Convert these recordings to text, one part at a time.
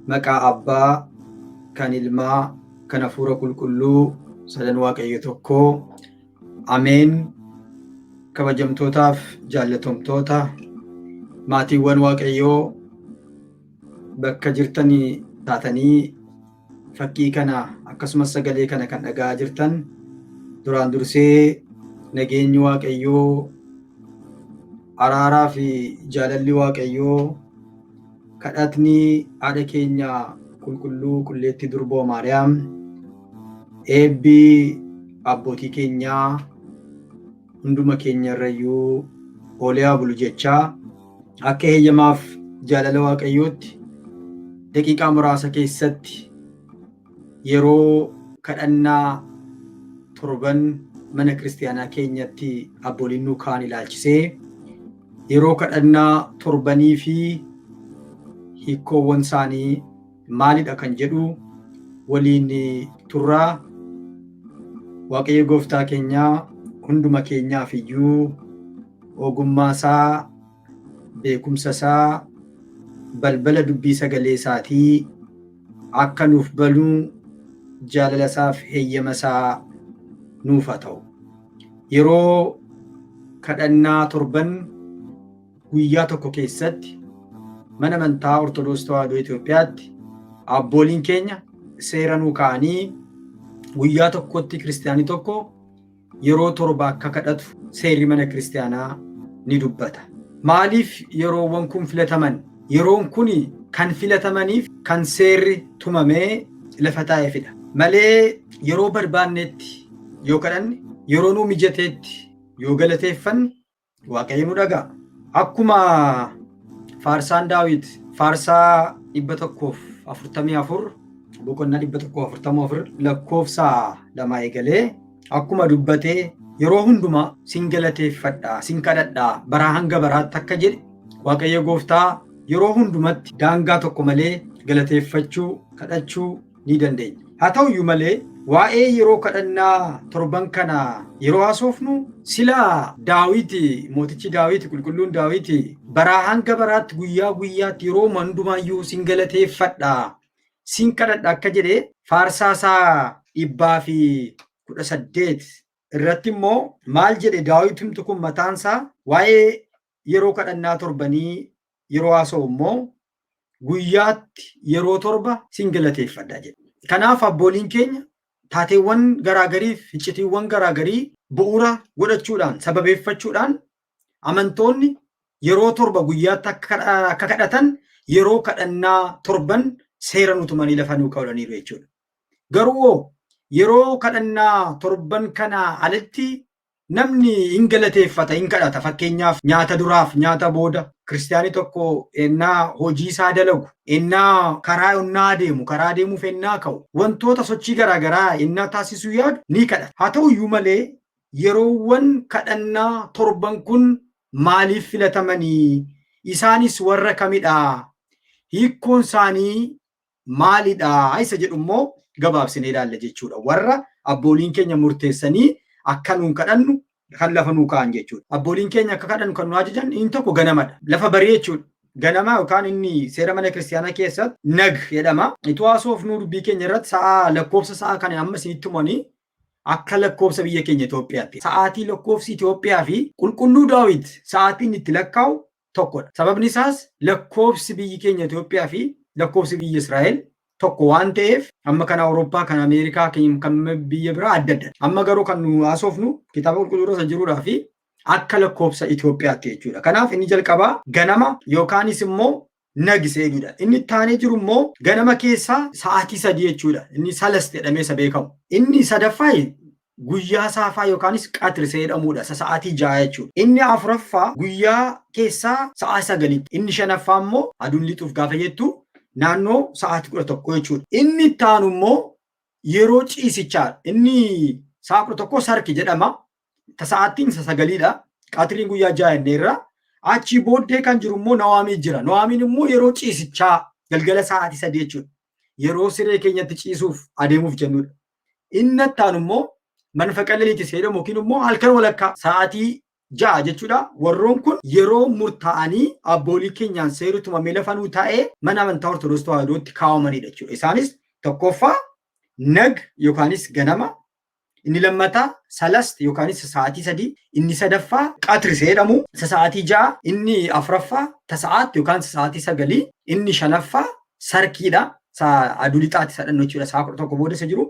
Maqaa Abbaa, kan Ilmaa, kan Hafuura Qulqulluu, sadan Waaqayyo tokkoo. Ameen. Kabajamtootaaf jaallatamtoota maatiiwwan Waaqayyoo bakka jirtanii taatanii fakkii kana akkasumas sagalee kana kan dhaga'aa jirtan duraan dursee nageenyi Waaqayyoo, araaraa fi jaalalli Waaqayyoo, kadhatni haadha keenya qulqulluu qulleettii durboo Maariyaam, eebbii abbootii keenyaa hunduma keenya irrayyuu oolee haa bulu jechaa akka heeyyamaaf jaalala Waaqayyootti daqiiqaa muraasa keessatti yeroo kadhannaa torban mana kiristaanaa keenyatti abbootiin nu kaan ilaalchisee yeroo kadhannaa torbanii fi hiikkoowwan isaanii maalidha kan jedhu waliin turraa. Waaqayyo gooftaa keenyaa hunduma keenyaaf iyyuu ogummaa isaa, beekumsa isaa, balbala dubbii sagalee isaatii akka nuuf banuu jaalala isaaf heeyyama isaa nuuf haa ta'u. Yeroo kadhannaa torban guyyaa tokko keessatti mana amantaa Ortodoksii Tawaahidoo Itoophiyaatti abbooliin keenya seera nuu kaa'anii guyyaa tokkotti kiristaanii tokko yeroo torba akka kadhatu seerri mana kiristaanaa ni dubbata. Maaliif yeroowwan kun filataman? Yeroon kun kan filatamaniif kan seerri tumamee lafa taa'eefidha. Malee yeroo barbaannetti yoo kadhanne, yeroo nuu mijateetti yoo galateeffanne Waaqayyo nu dhaga'a. Akkuma faarsaan Daawit faarsaa 144 boqonnaa 144 lakkoofsa 2 eegalee akkuma dubbatee yeroo hundumaa sin galateeffadhaa, sin kadhadhaa baraa hanga baraatti akka jedhe Waaqayyo gooftaa yeroo hundumatti daangaa tokko malee galateeffachuu, kadhachuu ni dandeenya. Haa ta'u iyyuu malee waa'ee yeroo kadhannaa torban kana yeroo haasofnu sila Daawit, mootichi Daawit, qulqulluun Daawit baraa hanga baraatti guyyaa guyyaatti yeroo hundumaayyuu sin galateeffadhaa, sin kadhadhaa akka jedhe faarsaasaa 118 irratti immoo maal jedhe Daawitumtu kun mataansaa waa'ee yeroo kadhannaa torbanii yeroo haasa'u immoo guyyaatti yeroo torba sin galateeffadhaa jedhe. Kanaaf abbooliin keenya taateewwan garaagariif iccitiiwwan garaagarii bu'uura godhachuudhaan sababeeffachuudhaan amantoonni yeroo torba guyyaatti akka kadhatan yeroo kadhannaa torban seera nutumanii lafa nuu kaa'aniiru jechuudha. Garuu yeroo kadhannaa torban kana alatti namni hin galateeffata, hin kadhata. Fakkeenyaaf nyaata duraaf nyaata booda kiristaanii tokko ennaa hojii isaa dalagu, ennaa karaa deemu, karaa deemuuf ennaa ka'u, wantoota sochii garaagaraa ennaa taasisuu yaadu ni kadhata. Haa ta'u iyyuu malee yeroowwan kadhannaa torban kun maaliif filatamanii? Isaanis warra kamidhaa? Hiikkoon isaanii maalidhaa? Isa jedhu immoo gabaabsinee ilaalla jechuudha. Warra abbooliin keenya murteessanii akka nuun kadhannu kan lafa nuu kaa'an jechuudha. Abbooliin keenya akka kadhannu kan nu ajajan inni tokko ganamadha. Lafa barii jechuudha. Ganama yookaan inni seera mana kiristaanaa keessatti nag jedhama. Itoo haasofnuu dubbii keenya irratti lakkoofsa sa'a kana amma isinitti himanii akka lakkoofsa biyya keenya Itoophiyaatti. Sa'aatii lakkoofsi Itoophiyaa fi qulqulluu Daawit sa'aatiin itti lakkaa'u tokkodha. Sababni isaas lakkoofsi biyyi keenya Itoophiyaa fi lakkoofsi biyya Israa'el tokko waan ta'eef amma kan Awurooppaa, kan Ameerikaa, kan biyya biraa adda adda. Amma garuu kan nu haasofnu kitaaba qulqulluu irra jiruudhaa fi akka lakkoofsa Itoophiyaatti jechuudha. Kanaaf inni jalqabaa ganama yookaanis immoo nagisee jechuudha. Inni itti aanee jiru immoo ganama keessaa sa'aatii 3 jechuudha. Inni salas jedhamee isa beekamu. Inni sadaffaa guyyaa saafaa yookaanis qaxirsee jedhamudha. Sa'aatii 6 jechuudha. Inni afuraffaa guyyaa keessaa sa'a 9. Inni shanaffaa immoo aduun lixuuf gaafa jettu naannoo sa'aatii 11 jechuudha. Inni itti aanu immoo yeroo ciisichaa inni sa'a 11 sarki jedhama. Sa'aatiin 9dha. Qaxiriin guyyaa 6 jenneerra. Achi booddee kan jiru immoo nawaamii jira. Nawaamiin immoo yeroo ciisichaa galgala sa'aatii 3 jechuudha. Yeroo siree keenyatti ciisuuf adeemuuf jennudha. Inni itti aanu immoo manfaqa leellitis jedhamu yookiin immoo halkan walakkaa sa'aatii ja'a jechuudha. Warroon kun yeroo murtaa'anii abboolii keenyaan seerri tumamee lafa nuu taa'ee mana amantaa Ortodoksii Tawaahidootti kaawwamanidha jechuudha. Isaanis tokkoffaa nag yookaanis ganama, inni lammataa salast yookaanis sa'aatii 3, inni sadaffaa qatris jedhamu sa'aatii 6, inni afuraffaa tasa'aat yookaan sa'aatii 9, inni shanaffaa sarkiidha. Aduu lixaatti sadhannoo jechuudha. Sa'a 11 booda isa jiru.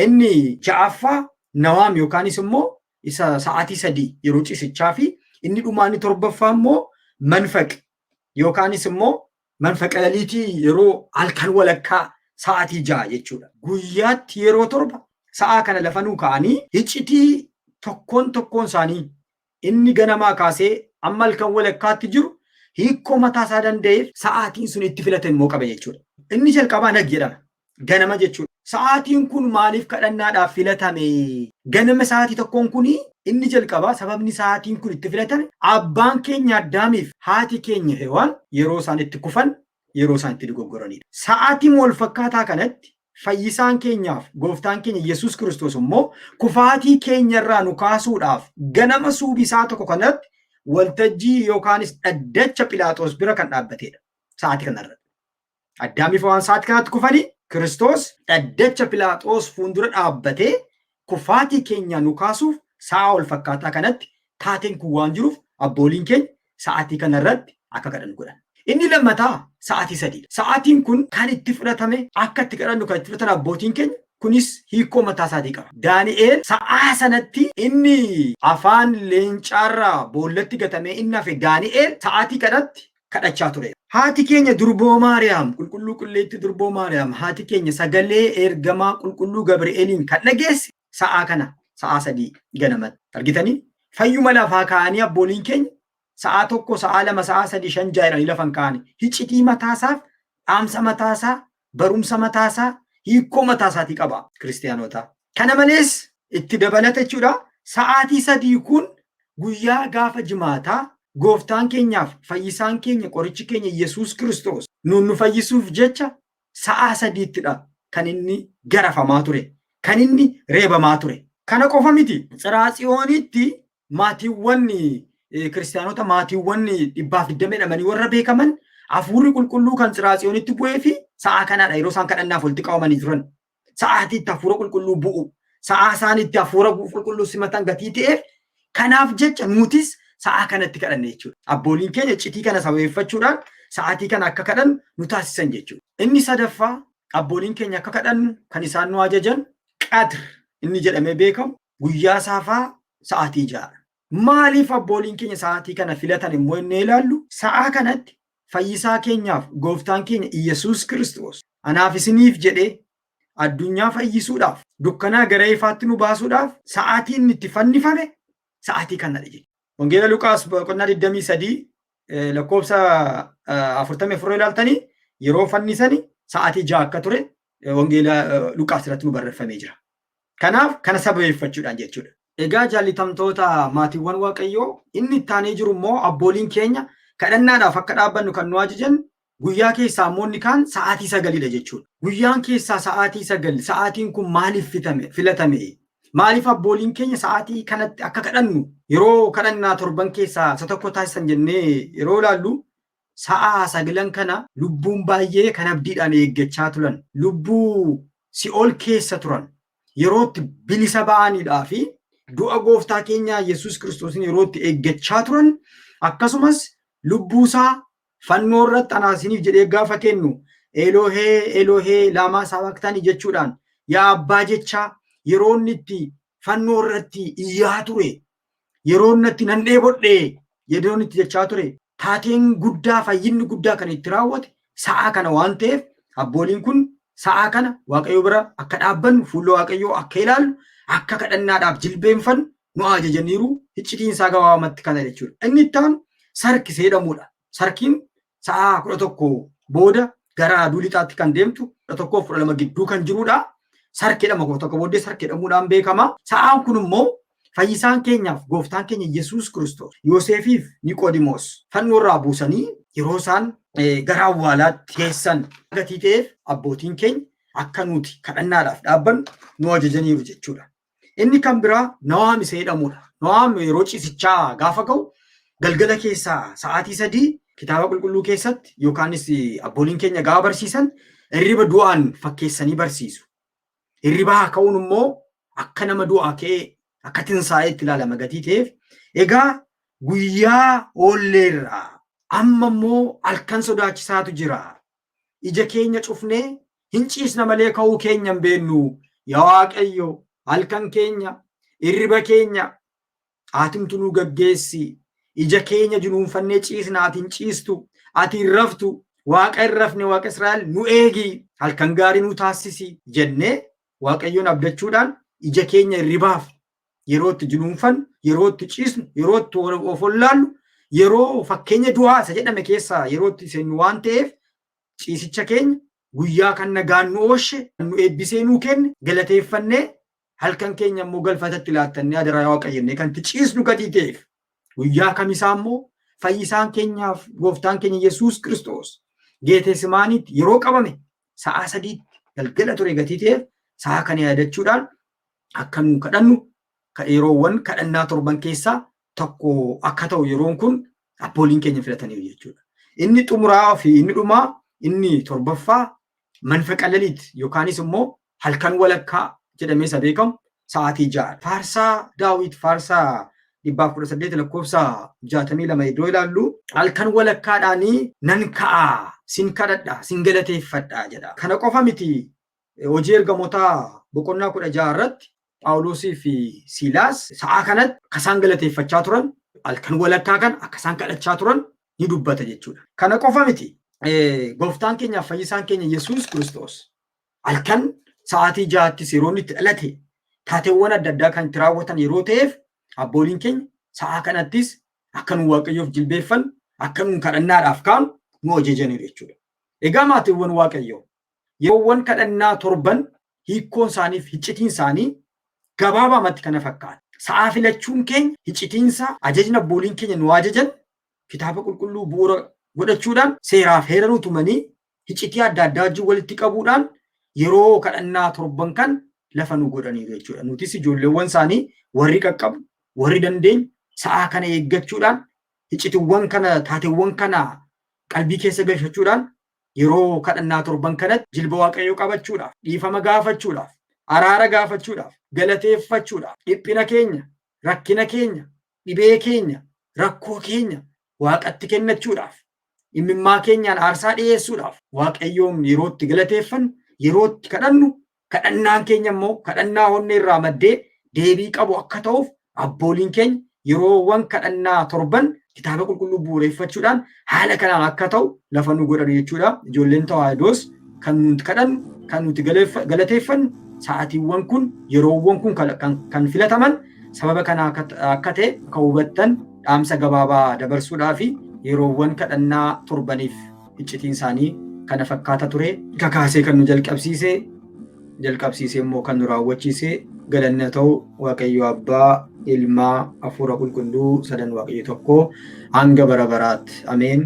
Inni ja'affaa nawaam yookaanis immoo isa sa'aatii 3 yeroo ciisichaa fi inni dhumaanii torbaffaa immoo manfaq yookaanis immoo manfaqa laliitii yeroo halkan walakkaa sa'aatii 6 jechuudha. Guyyaatti yeroo 7 sa'a kana lafa nuu ka'anii iccitii tokkoon isaanii inni ganamaa kaasee amma halkan walakkaatti jiru hiikoo mataa isaa danda'eef sa'aatiin sun itti filatame immoo qaba jechuudha. Inni jalqabaa nag jedhama. Ganama jechuudha. Sa'aatiin kun maaliif kadhannaadhaaf filatame? Ganama sa'aatii tokkoon kun inni jalqabaa sababni sa'aatiin kun itti filatame abbaan keenya Addaamiif haati keenya Hewaan yeroo isaan itti kufan, yeroo isaan itti dogoggoranidha. Sa'aatii wal fakkaataa kanatti fayyisaan keenyaaf gooftaan keenya Yesuus Kiristoos immoo kufaatii keenyarraa nu kaasuudhaaf ganama suubisaa tokko kanatti waltajjii yookaanis dhaddacha Philaaxoos bira kan dhaabbatedha. Sa'aatii kanarratti. Addaamiif waan sa'aatii kanatti kufanii Kiristoos dhaddacha Philaaxoos fuuldura dhaabbatee kufaatii keenya nu kaasuuf sa'a wal fakkaataa kanatti taateen kun waan jiruuf abbooliin keenya sa'aatii kanarratti akka kadhannu godhan. Inni lammataa sa'aatii 3. Sa'aatiin kun kan itti fudhatame akka itti kadhannu kan itti fudhatan abbootiin keenya kunis hiikoo mataa isaatii qaba. Daani'eel sa'aa sanatti inni afaan leencaarraa boollatti gatamee inni hafe Daani'eel sa'aatii kanatti kadhachaa ture. Haati keenya Durboo Maariyaam, qulqulluu qulleetti Durboo Maariyaam, haati keenya sagalee ergamaa qulqulluu Gabri'eeliin kan dhageesse sa'aa kana sa'aa 3 ganamatti. Argitanii? Fayyuma lafaa kaa'anii abbooliin keenya sa'aa 1, sa'aa 2, sa'aa 3, 5 jedhanii lafan kaa'anii hiccitii mataasaaf, dhaamsa mataasaa, barumsa mataasaa, hiikoo mataasaatii qaba kiristaanotaa. Kana malees itti dabalata jechuudha. Sa'aatii 3 kun guyyaa gaafa jimaataa gooftaan keenyaaf fayyisaan keenya qorichi keenya Yesuus Kiristoos nu fayyisuuf jecha sa'aa 3ttidha kan inni garafamaa ture, kan inni reebamaa ture. Kana qofa miti. Tsiraatsiyoonitti maatiiwwan kiristaanota maatiiwwan 120 jedhamanii warra beekaman hafuurri qulqulluu kan Tsiraatsiyoonitti bu'ee fi sa'aa kanaadha yeroo isaan kadhannaaf walitti qabamanii turan. Sa'aatiitti hafuura qulqulluu bu'u, sa'aa isaaniitti hafuura qulqulluu simatan gatii ta'eef kanaaf jecha nutis sa'aa kanatti kadhanne jechuudha. Abbooliin keenya iccitii kana sababeeffachuudhaan sa'aatii kana akka kadhannu nu taasisan jechuudha. Inni sadaffaa abbooliin keenya akka kadhannu kan isaan nu ajajan qatr inni jedhamee beekamu guyyaa saafaa sa'aatii 6. Maaliif abbooliin keenya sa'aatii kana filatan immoo inni ilaallu sa'aa kanatti fayyisaa keenyaaf gooftaan keenya Yesuus Kiristoos anaaf isiniif jedhee addunyaa fayyisuudhaaf dukkanaa gara ifaatti nu baasuudhaaf sa'aatiin inni itti fannifame sa'aatii kanadha jechuudha. Wangeela Luqaas boqonnaa 23 lakkoofsa 44 ilaaltanii yeroo fannisanii sa'aatii 6 akka ture wangeela Luqaas irratti nu barreeffamee jira. Kanaaf kana sababeeffachuudhaan jechuudha. Egaa jaallitamtoota maatiiwwan Waaqayyoo inni itti aanee jiru immoo abbooliin keenya kadhannaadhaaf akka dhaabbannu kan nu ajajan guyyaa keessaa immoonni kaan sa'aatii 9dha jechuudha. Guyyaan keessaa sa'aatii 9 sa'aatiin kun maaliif filatame? Maaliif abbooliin keenya sa'aatii kanatti akka kadhannu yeroo kadhannaa torban keessaa isa tokko taasisan jennee yeroo ilaallu sa'a 9 kana lubbuun baay'ee kan abdiidhaan eeggachaa turan, lubbuu si'ool keessa turan, yerootti bilisa ba'anidhaa fi du'a gooftaa keenyaa Yesuus Kiristoosiin yerootti eeggachaa turan akkasumas lubbuusaa fannoo irratti anaasiniif jedhee gaafa kennu Elohee Elohee laamaa sabaktanii jechuudhaan yaa abbaa jechaa yeroo inni itti fannoo irratti iyyaa ture, yeroo inni itti nan dheebodhee yeroo inni itti jechaa ture, taateen guddaa fayyinni guddaa kan itti raawwate sa'aa kana waan ta'eef abbooliin kun sa'aa kana Waaqayyoo bira akka dhaabbannu fuula Waaqayyoo akka ilaallu akka kadhannaadhaaf jilbeenfannu nu ajajaniiru. Iccitiin isaa gabaabamatti kana jechuudha. Inni itti aanu sarkisee jedhamudha. Sarkiin sa'a 11 booda gara aduu lixaatti kan deemtu 11-12 gidduu kan jirudha. Sarkeedhama tokko booddee sarkeedhamuudhaan beekama. Sa'aan kun immoo fayyisaan keenyaaf gooftaan keenya Yesuus Kiristoos Yoosefiif Niqoodimoos fannoo irraa buusanii yeroo isaan gara awwaalaatti geessan gatii ta'eef abbootiin keenya akka nuti kadhannaadhaaf dhaabbannu nu ajajaniiru jechuudha. Inni kan biraa Nawaam isa jedhamudha. Noam yeroo ciisichaa gaafa ga'u galgala keessaa sa'aatii 3 kitaaba qulqulluu keessatti yookaanis abbooliin keenya gaafa barsiisan hirriba du'aan fakkeessanii barsiisu. Hirribaa ka'uun immoo akka nama du'aa ka'ee akka tinsaa'eetti ilaalama gatii ta'eef egaa guyyaa oolleerraa amma immoo halkan sodaachisaatu jira. Ija keenya cufnee hin ciisna malee ka'uu keenya hin beennu. Yaa Waaqayyo halkan keenya hirriba keenya aatimtu nu gaggeessi. Ija keenya junuunfannee ciisna ati hin ciistu. Ati hin raftu. Waaqa hin rafne Waaqa Israa'el nu eegi. Halkan gaarii nu taasisi jennee Waaqayyoon abdachuudhaan ija keenya hirribaaf yeroo itti junuunfannu, yeroo itti ciisnu, yeroo itti of wallaallu, yeroo fakkeenya du'aa isa jedhame keessaa yeroo itti seennu waan ta'eef ciisicha keenya guyyaa kan nagaan nu oolche, nu eebbisee nu kenne galateeffannee halkan keenya immoo galfatatti laattannee adaraa Waaqayyonnee kan itti ciisnu gatii ta'eef guyyaa kamisaa immoo fayyisaan keenyaaf gooftaan keenya Yesuus Kiristoos Geetesmaaniitti yeroo qabame sa'a 3 galgala ture gatii ta'eef sa'a kana yaadachuudhaan akka nu kadhannu yeroowwan kadhannaa torban keessaa tokko akka ta'u yeroon kun abbooliin keenya filatanii jechuudha. Inni xumuraa fi inni dhumaa inni torbaffaa manfaqa laliit yookaanis immoo halkan walakkaa jedhamee isa beekamu sa'aatii 6. Faarsaa Daawit faarsaa 118 lakkoofsa 62 iddoo ilaallu halkan walakkaadhaanii nan ka'aa sin kadhadha sin galateeffadha jedha. Kana qofa miti. Hojii ergamootaa boqonnaa 16 irratti Phaawulosii fi Siilaas sa'a kanatti akka isaan galateeffachaa turan halkan walakkaa kan akka isaan kadhachaa turan ni dubbata jechuudha. Kana qofa miti. Gooftaan keenyaaf fayyisaan keenya Yesuus Kiristoos halkan sa'aatii 6tti yeroo itti dhalate taateewwan adda addaa kan itti raawwatan yeroo ta'eef abbooliin keenya sa'a kanattis akka nu Waaqayyoof jilbeeffannu akka nu kadhannaadhaaf kaanu nu ajajaniiru jechuudha. Egaa maatiiwwan Waaqayyoo yeroowwan kadhannaa torban hiikkoon isaaniif hiccitiin isaanii gabaabamatti kana fakkaata. Sa'a filachuun keenya hiccitiinsa ajajna abbooliin keenya nu ajajan kitaaba qulqulluu bu'uura godhachuudhaan seeraaf heera nu tumanii hiccitii adda addaa wajjin walitti qabuudhaan yeroo kadhannaa torban kan lafa nu godhaniiru jechuudha. Nutis ijoolleewwan isaanii warri qaqqabu warri dandeenyu sa'a kana eeggachuudhaan hiccitiiwwan kana taateewwan kana qalbii keessa galfachuudhaan yeroo kadhannaa torban kanatti jilba Waaqayyoo qabachuudhaaf, dhiifama gaafachuudhaaf, araara gaafachuudhaaf, galateeffachuudhaaf, dhiphina keenya, rakkina keenya, dhibee keenya, rakkoo keenya Waaqatti kennachuudhaaf, imimmaa keenyaan aarsaa dhiyeessuudhaaf Waaqayyoon yeroo itti galateeffannu, yeroo itti kadhannu, kadhannaan keenya immoo kadhannaa onnee irraa maddee deebii qabu akka ta'uuf abbooliin keenya yeroowwan kadhannaa torban kitaaba qulqulluu bu'uureffachuudhaan haala kanaan akka ta'u lafa nu godhan jechuudha. Ijoolleen Tawaahidoos kan nuti kadhannu, kan nuti galateeffannu sa'aatiiwwan kun yeroowwan kun kan filataman sababa kana akka ta'e akka hubattan dhaamsa gabaabaa dabarsuudhaa fi yeroowwan kadhannaa torbaniif iccitiin isaanii kana fakkaata ture. Kakaasee kan nu jalqabsiisee immoo kan nu raawwachiise galanna ta'u Waaqayyo Abbaa, Ilmaa, Hafuura Qulqulluu sadan Waaqayyo tokko hanga bara baraatti. Ameen.